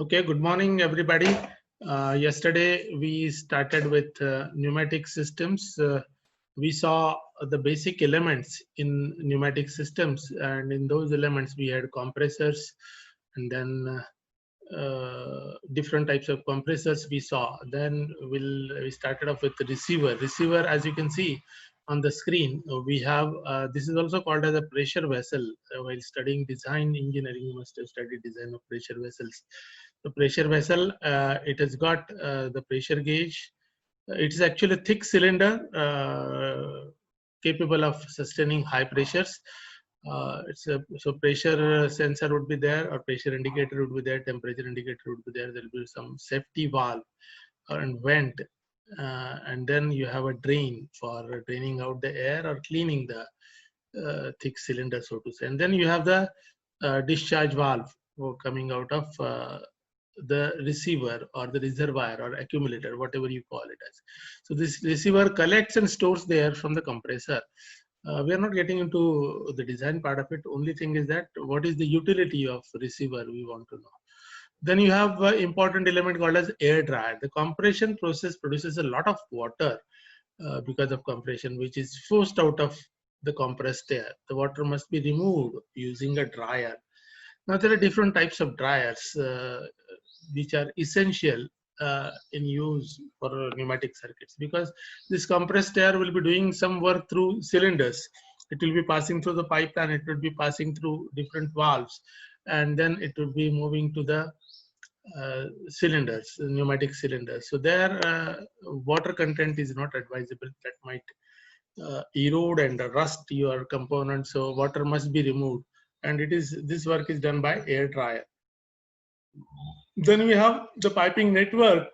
Okay, good morning, everybody. Yesterday we started with pneumatic systems. We saw the basic elements in pneumatic systems, and in those elements we had compressors, and then different types of compressors we saw. Then we started off with the receiver. Receiver, as you can see on the screen, we have this is also called as a pressure vessel. While studying design engineering, you must have studied design of pressure vessels. The pressure vessel, it has got the pressure gauge. It is actually a thick cylinder capable of sustaining high pressures. So pressure sensor would be there, or pressure indicator would be there, temperature indicator would be there. There will be some safety valve and vent, and then you have a drain for draining out the air or cleaning the thick cylinder, so to say. And then you have the discharge valve coming out of the receiver or the reservoir or accumulator, whatever you call it as. So this receiver collects and stores the air from the compressor. We are not getting into the design part of it. Only thing is that what is the utility of receiver we want to know. Then you have an important element called as air dryer. The compression process produces a lot of water because of compression, which is forced out of the compressed air. The water must be removed using a dryer. Now there are different types of dryers which are essential in use for pneumatic circuits, because this compressed air will be doing some work through cylinders. It will be passing through the pipeline, it will be passing through different valves, and then it will be moving to the cylinders, pneumatic cylinders. So there water content is not advisable. That might erode and rust your components. So water must be removed, and this work is done by air dryer. Then we have the piping network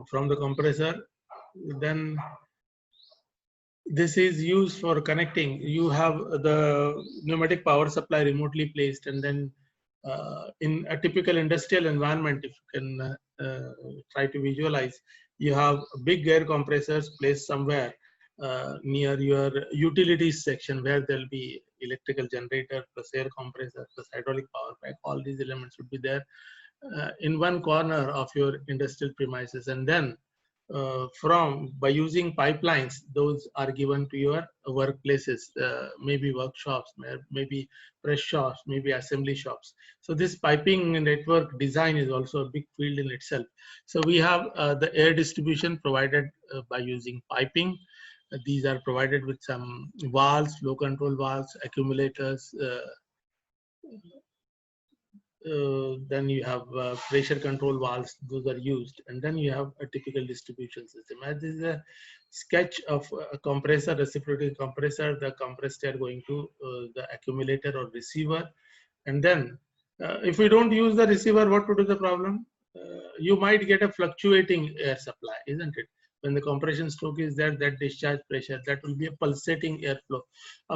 from the compressor. Then this is used for connecting. You have the pneumatic power supply remotely placed, and then in a typical industrial environment, if you can try to visualize, you have big air compressors placed somewhere near your utilities section, where there will be electrical generator plus air compressor plus hydraulic power pack. All these elements would be there in one corner of your industrial premises, and then by using pipelines, those are given to your workplaces, maybe workshops, maybe press shops, maybe assembly shops. So this piping network design is also a big field in itself. So we have the air distribution provided by using piping. These are provided with some valves, flow control valves, accumulators. Then you have pressure control valves, those are used, and then you have a typical distribution system. As this is a sketch of a compressor, reciprocating compressor, the compressed air going to the accumulator or receiver. And then if we don't use the receiver, what would be the problem? You might get a fluctuating air supply, isn't it? When the compression stroke is there, that discharge pressure, that will be a pulsating airflow.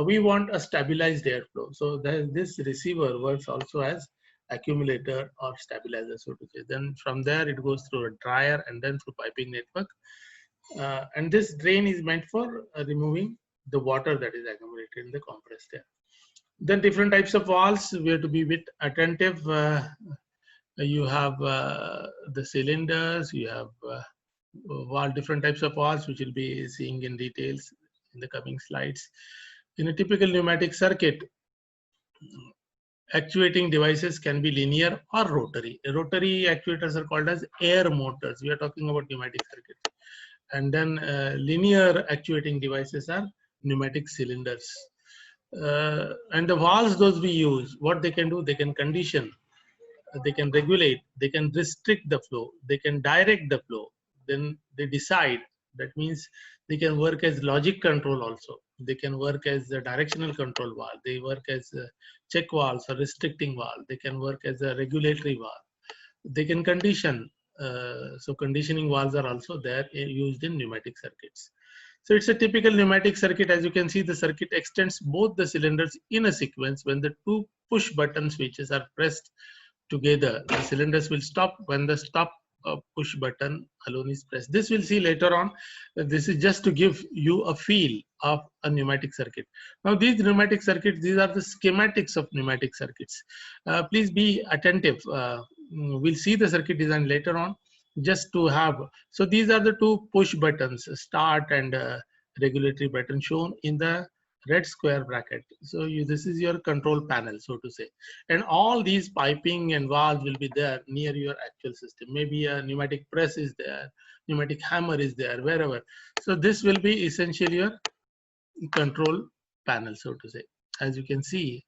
We want a stabilized airflow. So this receiver works also as accumulator or stabilizer, so to say. Then from there it goes through a dryer and then through piping network. And this drain is meant for removing the water that is accumulated in the compressed air. Then different types of valves, we have to be a bit attentive. You have the cylinders, you have different types of valves, which we'll be seeing in details in the coming slides. In a typical pneumatic circuit, actuating devices can be linear or rotary. Rotary actuators are called as air motors. We are talking about pneumatic circuits. And then linear actuating devices are pneumatic cylinders. And the valves those we use, what they can do, they can condition, they can regulate, they can restrict the flow, they can direct the flow, then they decide. That means they can work as logic control also. They can work as a directional control valve. They work as check valves or restricting valve. They can work as a regulatory valve. They can condition. So conditioning valves are also there used in pneumatic circuits. So it's a typical pneumatic circuit. As you can see, the circuit extends both the cylinders in a sequence. When the two push button switches are pressed together, the cylinders will stop when the stop push button alone is pressed. This we'll see later on. This is just to give you a feel of a pneumatic circuit. Now these pneumatic circuits, these are the schematics of pneumatic circuits. Please be attentive. we'll see the circuit design later on, just to have. So these are the two push buttons, start and regulatory button, shown in the red square bracket. So this is your control panel, so to say, and all these piping and valves will be there near your actual system. Maybe a pneumatic press is there, pneumatic hammer is there, wherever. So this will be essentially your control panel, so to say. As you can see,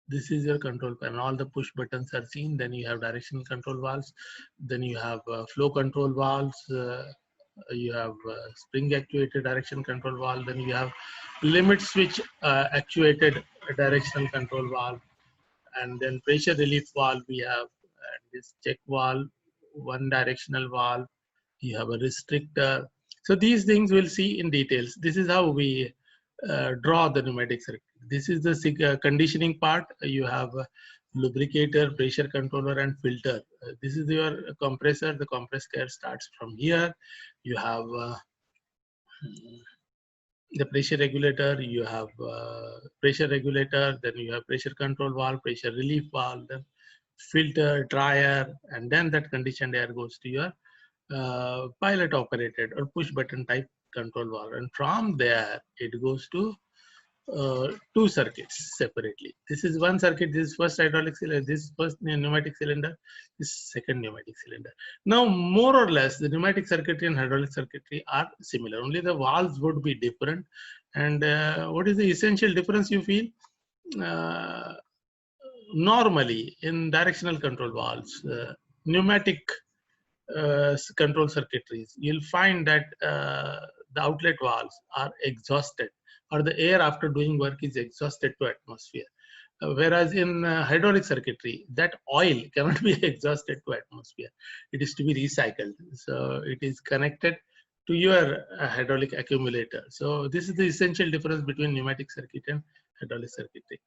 this is your control panel. All the push buttons are seen. Then you have direction control valves. Then you have flow control valves. You have spring actuated direction control valve. Then you have limit switch actuated directional control valve. And then pressure relief valve we have. And this check valve, one directional valve. You have a restrictor. So these things we'll see in details. This is how we draw the pneumatic circuit. This is the conditioning part. You have a lubricator, pressure controller, and filter. This is your compressor. The compressed air starts from here. You have the pressure regulator. You have pressure regulator. Then you have pressure control valve, pressure relief valve, then filter, dryer, and then that conditioned air goes to your pilot operated or push button type control valve, and from there it goes to two circuits separately. This is one circuit. This is first hydraulic cylinder. This is first pneumatic cylinder. This is second pneumatic cylinder. Now, more or less, the pneumatic circuitry and hydraulic circuitry are similar. Only the valves would be different. And what is the essential difference you feel? Normally, in directional control valves, pneumatic control circuitries, you'll find that the outlet valves are exhausted, or the air after doing work is exhausted to atmosphere. Whereas in hydraulic circuitry, that oil cannot be exhausted to atmosphere. It is to be recycled. So it is connected to your hydraulic accumulator. So this is the essential difference between pneumatic circuit and hydraulic circuitry.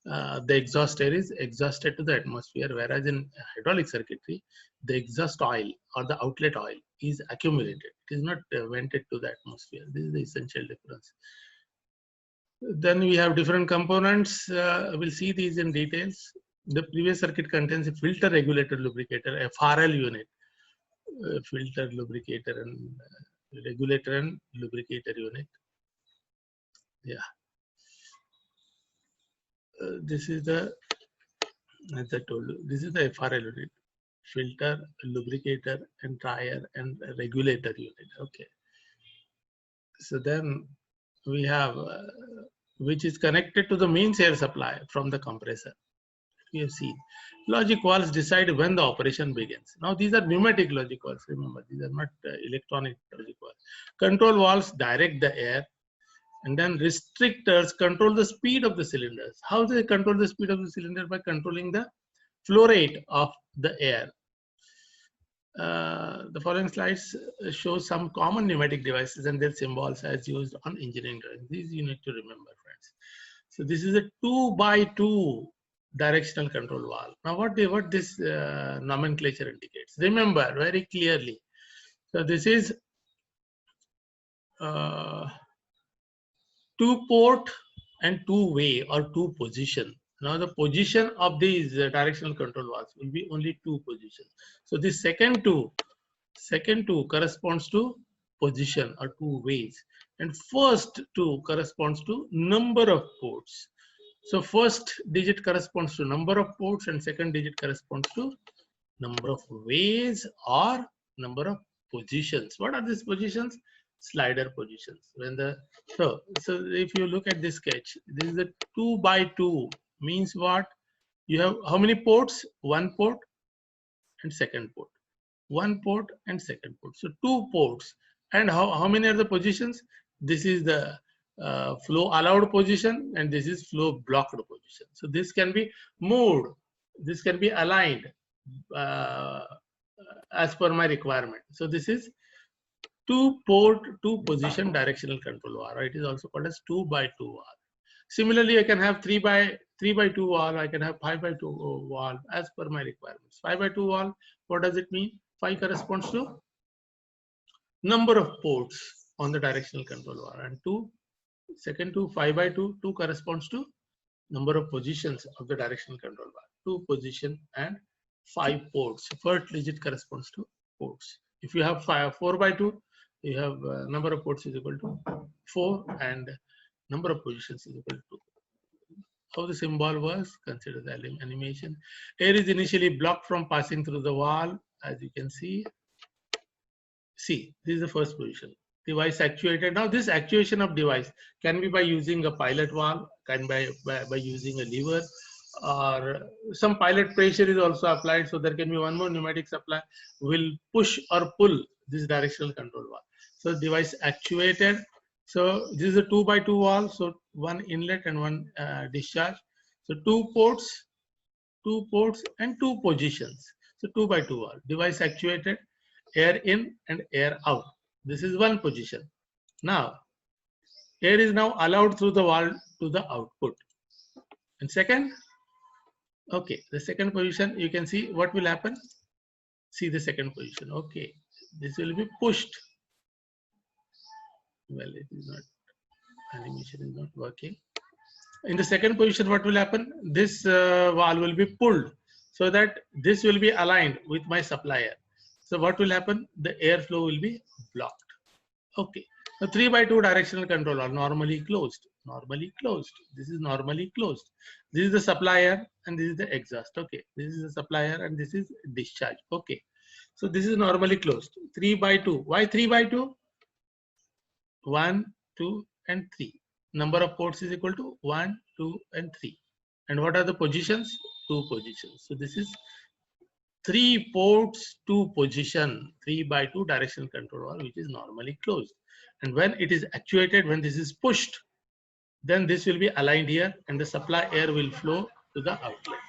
The exhaust air is exhausted to the atmosphere, whereas in hydraulic circuitry, the exhaust oil or the outlet oil is accumulated. It is not vented to the atmosphere. This is the essential difference. Then we have different components. We'll see these in details. The previous circuit contains a filter regulator lubricator, FRL unit, filter lubricator and regulator and lubricator unit. Yeah. This is the, as I told you, this is the FRL unit, filter, lubricator, and dryer and regulator unit. Okay. So then we have, which is connected to the mains air supply from the compressor. We have seen. Logic valves decide when the operation begins. Now these are pneumatic logic valves. Remember, these are not electronic logic valves. Control valves direct the air. And then restrictors control the speed of the cylinders. How do they control the speed of the cylinder? By controlling the flow rate of the air. The following slides show some common pneumatic devices and their symbols as used on engineering drawings. These you need to remember, friends. So this is a 2x2 directional control valve. Now what this nomenclature indicates? Remember very clearly. So this is 2-port and 2-way or 2 position. Now the position of these directional control valves will be only 2 positions. So this second two corresponds to position or 2 ways, and first 2 corresponds to number of ports. So first digit corresponds to number of ports and second digit corresponds to number of ways or number of positions. What are these positions? Slider positions. When the so if you look at this sketch, this is a 2x2 means what? You have how many ports? 1 port and second port. 1 port and second port. So 2 ports. And how many are the positions? This is the flow allowed position and this is flow blocked position. So this can be moved. This can be aligned as per my requirement. So this is 2-port, 2-position directional control valve. It is also called as 2x2 valve. Similarly, I can have 3x2 valve. I can have 5x2 valve as per my requirements. 5x2 valve, what does it mean? 5 corresponds to number of ports on the directional control valve, and 5x2, 2 corresponds to number of positions of the directional control valve. 2 position and 5 ports. First digit corresponds to ports. If you have 4 by 2, you have number of ports is equal to 4 and number of positions is equal to 2. How the symbol works, consider the animation. Air is initially blocked from passing through the valve, as you can see. See, this is the first position. Device actuated. Now this actuation of device can be by using a pilot valve, can by using a lever, or some pilot pressure is also applied. So there can be one more pneumatic supply will push or pull this directional control valve. So device actuated. So this is a 2 by 2 valve. So one inlet and one discharge. So 2 ports and 2 positions. So 2 by 2 valve. Device actuated. Air in and air out. This is one position. Now, air is now allowed through the valve to the output. And second, okay, the second position, you can see what will happen. See the second position. Okay, this will be pushed. Well, it is not, animation is not working. In the second position, what will happen? This valve will be pulled so that this will be aligned with my supplier. So what will happen? The airflow will be blocked. Okay. The 3 by 2 directional control are normally closed. Normally closed. This is normally closed. This is the supplier and this is the exhaust. Okay. This is the supplier and this is discharge. Okay. So this is normally closed. 3 by 2. Why 3 by 2? 1, 2, and 3. Number of ports is equal to 1, 2, and 3. And what are the positions? 2 positions. So this is 3 ports, 2 position, 3 by 2 directional control valve, which is normally closed. And when it is actuated, when this is pushed, then this will be aligned here and the supply air will flow to the outlet.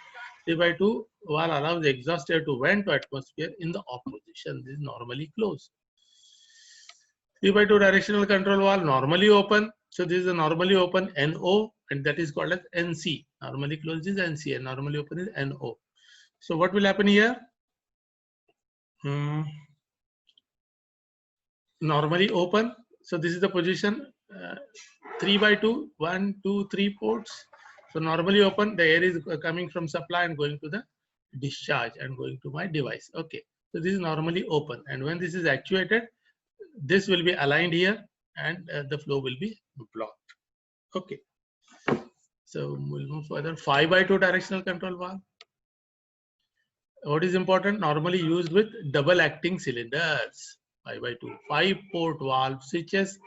3 by 2 valve allows the exhaust air to vent to atmosphere in the off position. This is normally closed. 3 by 2 directional control valve normally open. So this is a normally open NO and that is called as NC. Normally closed is NC and normally open is NO. So what will happen here? Normally open. So this is the position 3 by 2, 1, 2, 3 ports. So normally open, the air is coming from supply and going to the discharge and going to my device. Okay. So this is normally open. And when this is actuated, this will be aligned here and the flow will be blocked. Okay. So we'll move further. 5 by 2 directional control valve. What is important? Normally used with double acting cylinders. 5 by 2. 5 port valve switches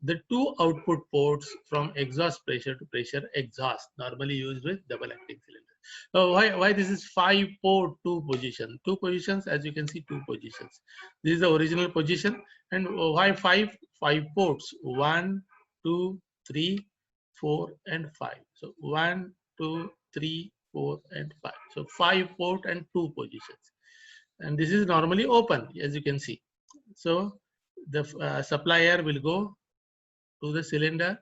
the 2 output ports from exhaust pressure to pressure exhaust. Normally used with double acting cylinders. So why this is 5 port 2 position? 2 positions, as you can see, 2 positions. This is the original position. And why 5? 5 ports. 1, 2, 3, 4, and 5. So 1, 2, 3, 4, and 5. So 5 port and 2 positions. And this is normally open, as you can see. So the supply air will go to the cylinder,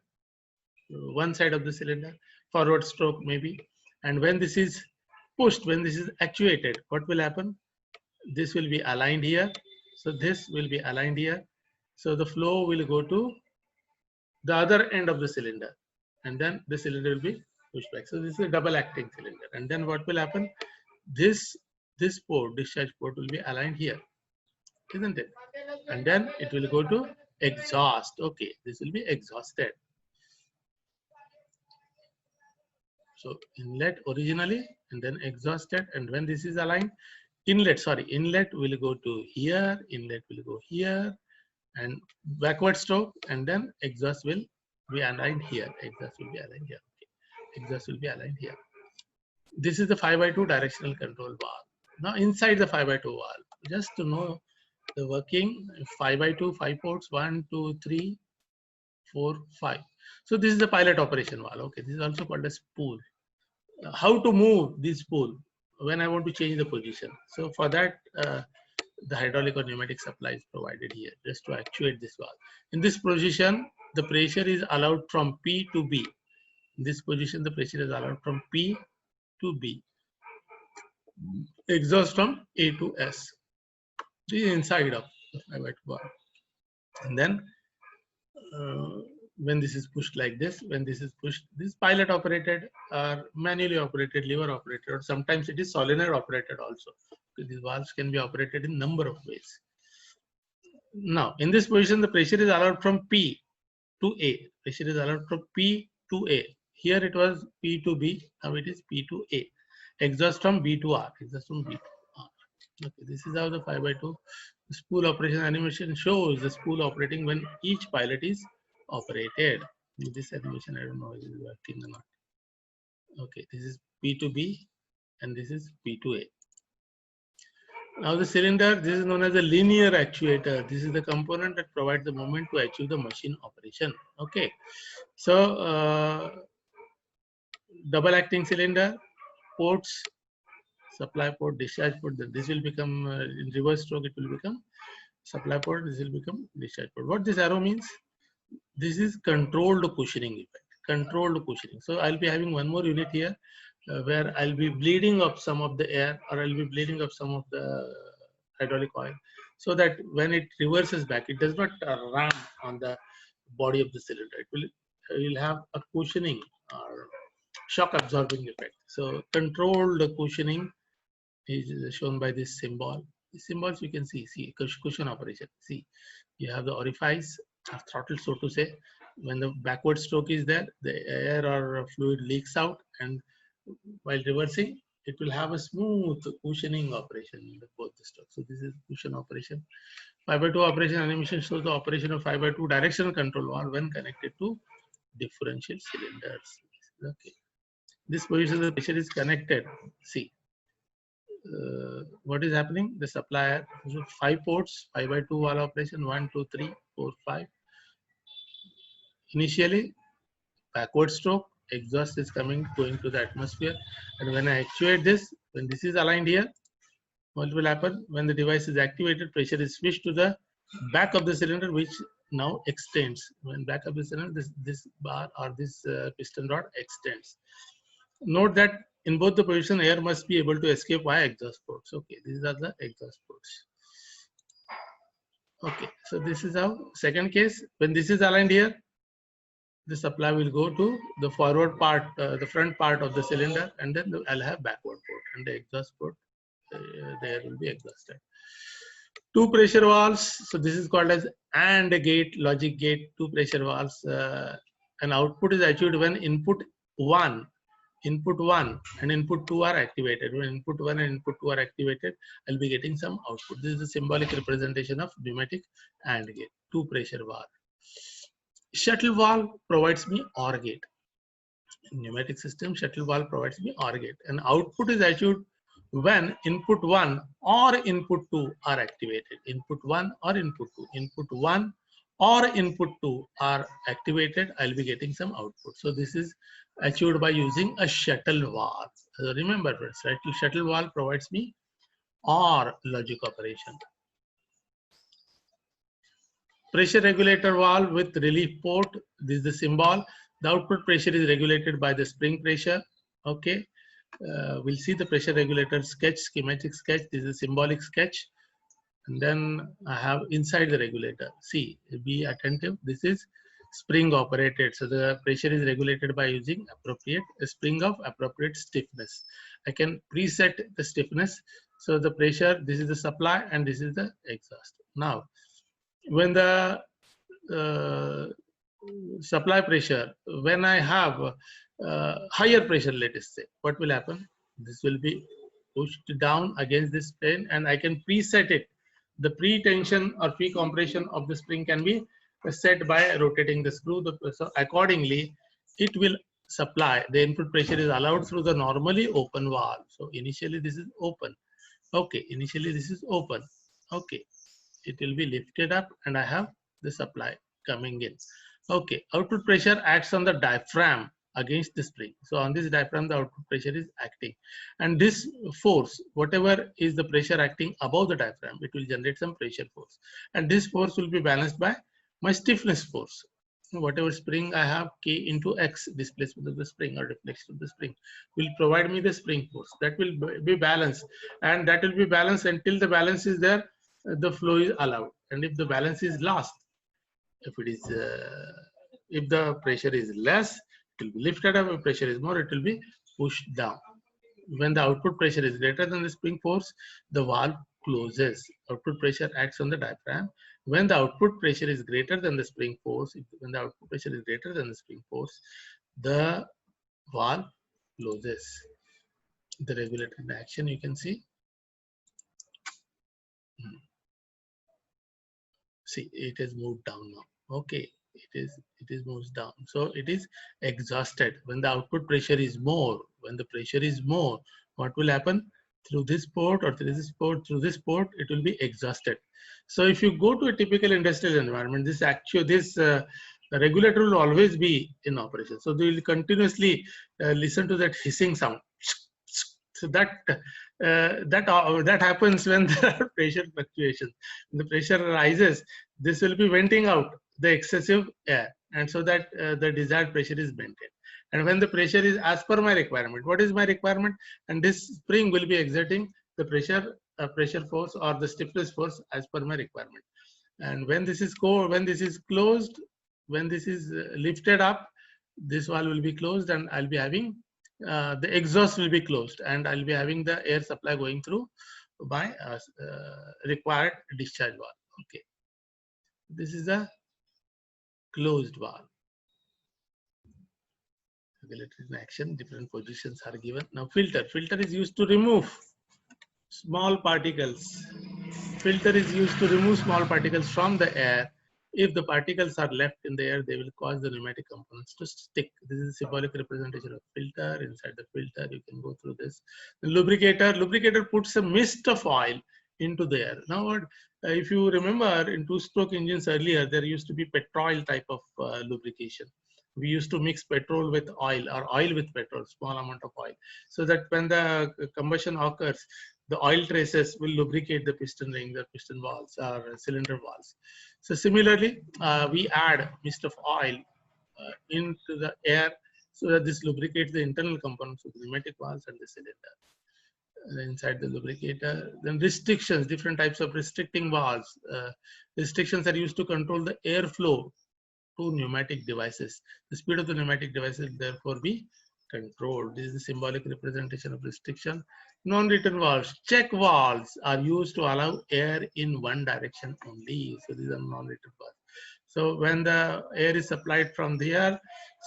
one side of the cylinder, forward stroke maybe. And when this is pushed, when this is actuated, what will happen? This will be aligned here. So this will be aligned here. So the flow will go to the other end of the cylinder. And then the cylinder will be pushed back. So this is a double acting cylinder. And then what will happen? This port, discharge port, will be aligned here, isn't it? And then it will go to exhaust. Okay, this will be exhausted. So inlet originally and then exhausted. And when this is aligned, inlet will go to here, inlet will go here, and backward stroke, and then exhaust will be aligned here. Exhaust will be aligned here. Okay. Exhaust will be aligned here. This is the 5 by 2 directional control valve. Now inside the 5 by 2 valve, just to know the working, 5 by 2, 5 ports, 1, 2, 3, 4, 5. So this is the pilot operation valve. Okay, this is also called a spool. How to move this spool when I want to change the position? So for that, the hydraulic or pneumatic supply is provided here just to actuate this valve. In this position, the pressure is allowed from P to B. In this position, the pressure is allowed from P to B. Exhaust from A to S. This is inside of the 5 by 2 valve. And then when this is pushed like this, when this is pushed, this pilot operated or manually operated, lever operated, or sometimes it is solenoid operated also. So these valves can be operated in number of ways. Now, in this position, the pressure is allowed from P to A. Pressure is allowed from P to A. Here it was P to B, now it is P to A. Exhaust from B to R. Exhaust from B to R. Okay, this is how the 5/2 spool operation animation shows the spool operating when each pilot is operated. This animation, I don't know if it is working or not. Okay, this is P to B and this is P to A. Now the cylinder, this is known as a linear actuator. This is the component that provides the movement to achieve the machine operation. Okay, so double acting cylinder, ports, supply port, discharge port. This will become in reverse stroke. It will become supply port. This will become discharge port. What this arrow means? This is controlled cushioning effect. Controlled cushioning. So I'll be having one more unit here where I'll be bleeding up some of the air, or I'll be bleeding up some of the hydraulic oil, so that when it reverses back, it does not ram on the body of the cylinder. It will have a cushioning or shock absorbing effect. So controlled cushioning is shown by this symbol. The symbols you can see cushion operation. See, you have the orifice, throttle, so to say. When the backward stroke is there, the air or fluid leaks out, and while reversing, it will have a smooth cushioning operation in both the strokes. So this is cushion operation. 5/2 operation animation shows the operation of 5/2 directional control valve when connected to differential cylinders. Okay. This position, the pressure is connected. See, what is happening? The supplier, 5 ports, 5/2 valve operation, 1, 2, 3, 4, 5. Initially, backward stroke, exhaust is going to the atmosphere, and when I actuate this, when this is aligned here, what will happen? When the device is activated, pressure is switched to the back of the cylinder, which now extends. When back of the cylinder, this bar or this piston rod extends. Note that in both the position, air must be able to escape via exhaust ports. Okay, these are the exhaust ports. Okay, so this is how. Second case, when this is aligned here, the supply will go to the forward part, the front part of the cylinder, and then I'll have backward port, and the exhaust port there will be exhausted. 2 pressure valves. So this is called as AND gate, logic gate. 2 pressure valves. An output is achieved when input 1 and input 2 are activated. When input 1 and input 2 are activated, I'll be getting some output. This is the symbolic representation of pneumatic AND gate. 2 pressure valve. Shuttle valve provides me OR gate. In pneumatic system, shuttle valve provides me OR gate. And output is achieved when input 1 or input 2 are activated. Input 1 or input 2. Input 1 or input 2 are activated, I'll be getting some output. So this is achieved by using a shuttle valve. So remember, friends, right? Shuttle valve provides me OR logic operation. Pressure regulator valve with relief port. This is the symbol. The output pressure is regulated by the spring pressure. Okay. We'll see the pressure regulator sketch, schematic sketch. This is a symbolic sketch. And then I have inside the regulator. See, be attentive. This is spring operated. So the pressure is regulated by using a spring of appropriate stiffness. I can preset the stiffness. So the pressure, this is the supply and this is the exhaust. Now, when the supply pressure, when I have higher pressure, let us say, what will happen? This will be pushed down against this plane, and I can preset it. The pre-tension or pre-compression of the spring can be set by rotating the screw. So accordingly, it will supply. The input pressure is allowed through the normally open valve. So initially this is open. Okay, initially this is open. Okay, it will be lifted up, and I have the supply coming in. Okay, output pressure acts on the diaphragm against the spring. So on this diaphragm, the output pressure is acting, and this force, whatever is the pressure acting above the diaphragm, it will generate some pressure force, and this force will be balanced by my stiffness force. Whatever spring I have, K into X, displacement of the spring or deflection of the spring, will provide me the spring force. That will be balanced, and that will be balanced until the balance is there, the flow is allowed. And if the balance is lost, if it is If the pressure is less, it will be lifted up. If pressure is more, it will be pushed down. When the output pressure is greater than the spring force, the valve closes. Output pressure acts on the diaphragm. When the output pressure is greater than the spring force, when the output pressure is greater than the spring force, the valve closes. The regulator in action, you can see. See, it has moved down now. Okay, it is moves down. So it is exhausted. When the output pressure is more, when the pressure is more, what will happen? Through this port or through this port, it will be exhausted. So if you go to a typical industrial environment, this regulator will always be in operation. So they will continuously listen to that hissing sound. So that happens when there are pressure fluctuations. When the pressure rises, this will be venting out the excessive air, and so that the desired pressure is maintained. And when the pressure is as per my requirement, what is my requirement? And this spring will be exerting the pressure force or the stiffness force as per my requirement. And when this is closed, when this is lifted up, this valve will be closed, and I'll be having the exhaust will be closed, and I'll be having the air supply going through my required discharge valve. Okay, this is a closed valve. Regulator in action, different positions are given. Now filter is used to remove small particles. Filter is used to remove small particles from the air. If the particles are left in the air, they will cause the pneumatic components to stick. This is a symbolic representation of filter. Inside the filter, you can go through this. The lubricator puts a mist of oil into the air. Now, if you remember in two-stroke engines earlier, there used to be petrol type of lubrication. We used to mix petrol with oil or oil with petrol, small amount of oil, so that when the combustion occurs, the oil traces will lubricate the piston rings or piston valves or cylinder valves. So similarly, we add mist of oil into the air so that this lubricates the internal components of the pneumatic valves and the cylinder. And inside the lubricator, then restrictions, different types of restricting valves. Restrictions are used to control the airflow to pneumatic devices. The speed of the pneumatic devices will therefore be controlled. This is the symbolic representation of restriction. Non-return valves. Check valves are used to allow air in one direction only. So these are non-return valves. So when the air is supplied from the air,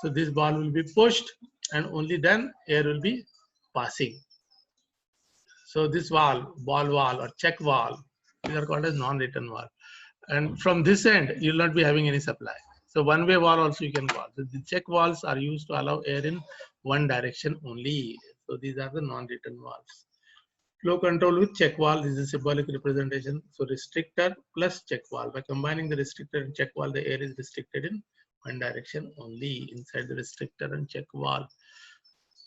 so this valve will be pushed, and only then air will be passing. So this valve, ball valve or check valve, these are called as non-return valve. And from this end, you will not be having any supply. So one-way valve also you can call. So the check valves are used to allow air in one direction only. So these are the non-return valves. Flow control with check valve is a symbolic representation. So restrictor plus check valve. By combining the restrictor and check valve, the air is restricted in one direction only inside the restrictor and check valve.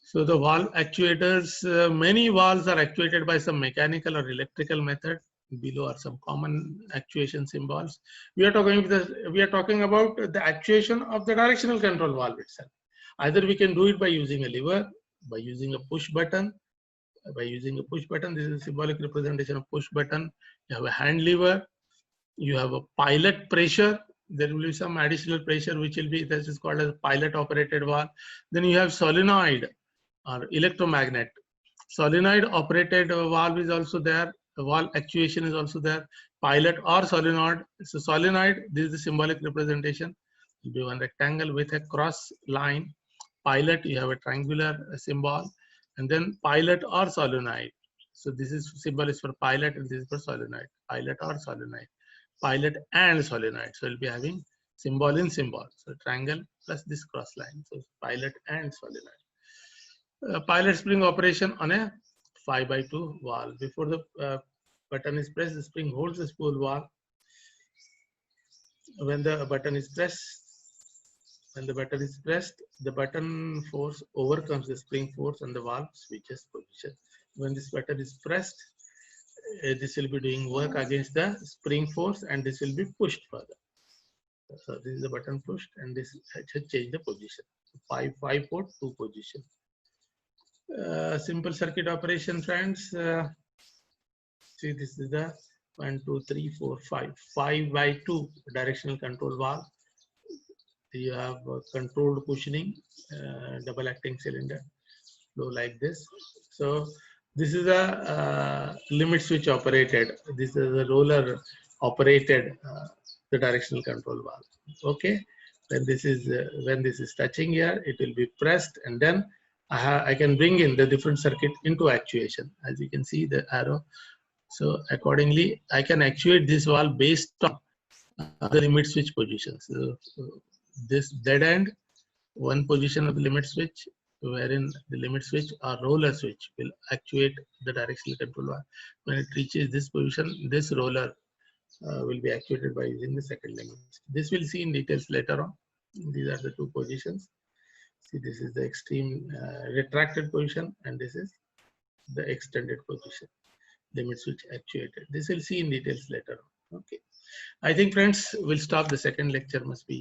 So the valve actuators, many valves are actuated by some mechanical or electrical method. Below are some common actuation symbols. We are talking about the actuation of the directional control valve itself. Either we can do it by using a lever, by using a push button. By using a push button, this is a symbolic representation of push button. You have a hand lever. You have a pilot pressure. There will be some additional pressure which will be, this is called as pilot operated valve. Then you have solenoid or electromagnet. Solenoid operated valve is also there. The valve actuation is also there. Pilot or solenoid. So solenoid, this is the symbolic representation. It will be one rectangle with a cross line. Pilot, you have a triangular symbol. And then pilot or solenoid. So this is symbol is for pilot and this is for solenoid. Pilot or solenoid. Pilot and solenoid. So we'll be having symbol in symbol. So triangle plus this cross line. So pilot and solenoid. Pilot spring operation on a 5x2 valve. Before the button is pressed, the spring holds the spool valve. When the button is pressed, the button force overcomes the spring force and the valve switches position. When this button is pressed, this will be doing work against the spring force and this will be pushed further. So this is the button pushed and this should change the position. 5 port 2 position. Simple circuit operation, friends. See, this is the 1, 2, 3, 4, 5 by 2 directional control valve. you have controlled cushioning, double acting cylinder, flow like this. So this is a limit switch operated. This is a roller operated the directional control valve. Okay, when this is touching here, it will be pressed, and then I can bring in the different circuit into actuation. As you can see the arrow. So accordingly, I can actuate this valve based on the limit switch positions. So this dead end, one position of the limit switch, wherein the limit switch or roller switch will actuate the directional control valve. When it reaches this position, this roller will be actuated by using the second limit. This we'll see in details later on. These are the two positions. See, this is the extreme retracted position, and this is the extended position. Limit switch actuated. This we'll see in details later on. Okay. I think, friends, we'll stop. The second lecture must be